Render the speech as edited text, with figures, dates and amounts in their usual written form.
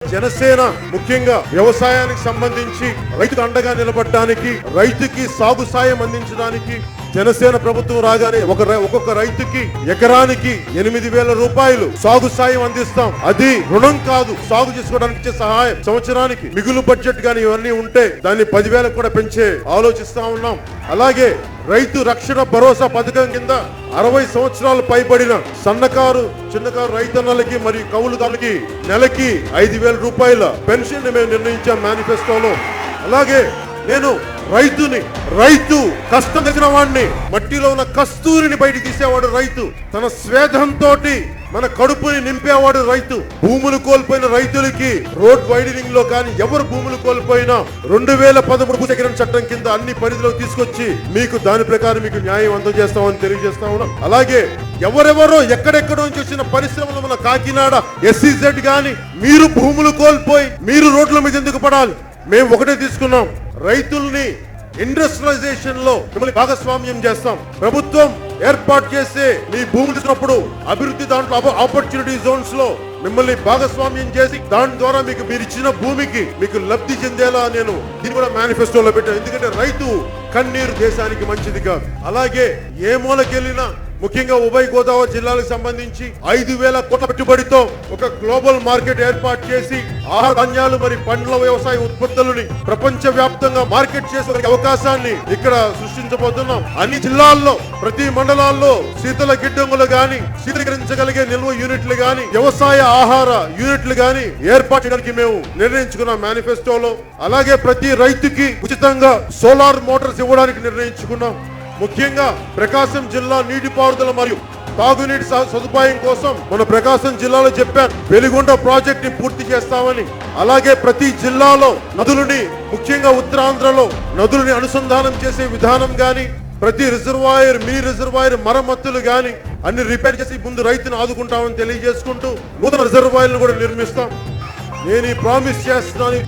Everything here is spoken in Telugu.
జనసేన ముఖ్యంగా వ్యవసాయానికి సంబంధించి రైతుకు అండగా నిలబడడానికి, రైతుకి సాగు సాయం అందించడానికి జనసేన ప్రభుత్వం రాగానే ఒక్కొక్క రైతుకి ఎకరానికి 8,000 రూపాయలు సాగు సాయం అందిస్తాం. అది రుణం కాదు, సాగు చేసుకోవడానికి ఇచ్చే సహాయం. సంవత్సరానికి మిగులు బడ్జెట్ గాని ఇవన్నీ ఉంటే దాన్ని 10,000 కూడా పెంచే ఆలోచిస్తా ఉన్నాం. అలాగే రైతు రక్షణ భరోసా పథకం కింద 60 సంవత్సరాలు పైబడిన సన్నకారు చిన్నకారు రైతన్నలకి మరియు కౌలుదారులకి నెలకి 5,000 రూపాయల పెన్షన్ మేము నిర్ణయించాం మేనిఫెస్టోలో. అలాగే నేను రైతు కష్టం తెచ్చిన వాడిని, మట్టిలో ఉన్న కస్తూరిని బయటికి తీసేవాడు రైతు, తన స్వేదంతో మన కడుపుని నింపేవాడు రైతు. భూములు కోల్పోయిన రైతులకి రోడ్ వైడనింగ్ లో కానీ ఎవరు భూములు కోల్పోయినా 2013 భూసేకరణ చట్టం కింద అన్ని పరిధిలోకి తీసుకొచ్చి మీకు దాని ప్రకారం మీకు న్యాయం అందజేస్తామని తెలియజేస్తా ఉన్నాం. అలాగే ఎవరెవరో ఎక్కడెక్కడో నుంచి వచ్చిన పరిశ్రమలు మన కాకినాడ SEZ గాని మీరు భూములు కోల్పోయి మీరు రోడ్ల మీద ఎందుకు పడాలి? మేము ఒకటే తీసుకున్నాం, రైతుల్ని ఇండస్ట్రియలైజేషన్ లో మిమ్మల్ని భాగస్వామ్యం చేస్తాం. ప్రభుత్వం ఏర్పాటు చేసే మీ భూములు తీసుకున్నప్పుడు అభివృద్ధి దాంట్లో ఆపర్చునిటీ జోన్స్ లో మిమ్మల్ని భాగస్వామ్యం చేసి దాని ద్వారా మీరు ఇచ్చిన భూమికి మీకు లబ్ధి చెందేలా నేను దీన్ని కూడా మేనిఫెస్టోలో పెట్టాను. ఎందుకంటే రైతు కన్నీరు దేశానికి మంచిది కాదు. అలాగే ఏ మూలకెళ్ళినా ముఖ్యంగా ఉభయ గోదావరి జిల్లాలకు సంబంధించి 5,000 కోట్ల పెట్టుబడితో ఒక గ్లోబల్ మార్కెట్ ఏర్పాటు చేసి ఆహార ధాన్యాలు మరి పండ్ల వ్యవసాయ ఉత్పత్తులని ప్రపంచ వ్యాప్తంగా మార్కెట్ చేసే అవకాశాన్ని ఇక్కడ సృష్టించబోతున్నాం. అన్ని జిల్లాల్లో ప్రతి మండలాల్లో శీతల గిడ్డంగులు గాని, శీతలీకరించగలిగే నిల్వ యూనిట్లు గాని, వ్యవసాయ ఆహార యూనిట్లు గాని ఏర్పాటు చేయడానికి మేము నిర్ణయించుకున్నాం మేనిఫెస్టోలో. అలాగే ప్రతి రైతుకి ఉచితంగా సోలార్ మోటార్స్ ఇవ్వడానికి నిర్ణయించుకున్నాం. ముఖ్యంగా ప్రకాశం జిల్లా నీటిపారుదల మరియు తాగునీటి సదుపాయం కోసం మన ప్రకాశం జిల్లాలో చెప్పాను, వెలిగొండ ప్రాజెక్ట్ ని పూర్తి చేస్తామని. అలాగే ప్రతి జిల్లాలో నదులని, ముఖ్యంగా ఉత్తరాంధ్రలో నదులని అనుసంధానం చేసే విధానం గాని, ప్రతి రిజర్వాయర్ మినీ రిజర్వాయర్ మరమ్మతులు గాని అన్ని రిపేర్ చేసి ముందు రైతును ఆదుకుంటామని తెలియజేసుకుంటూ నూతన రిజర్వాయర్లను కూడా నిర్మిస్తాం. నేను ఈ ప్రామిస్ చేస్తున్నాను.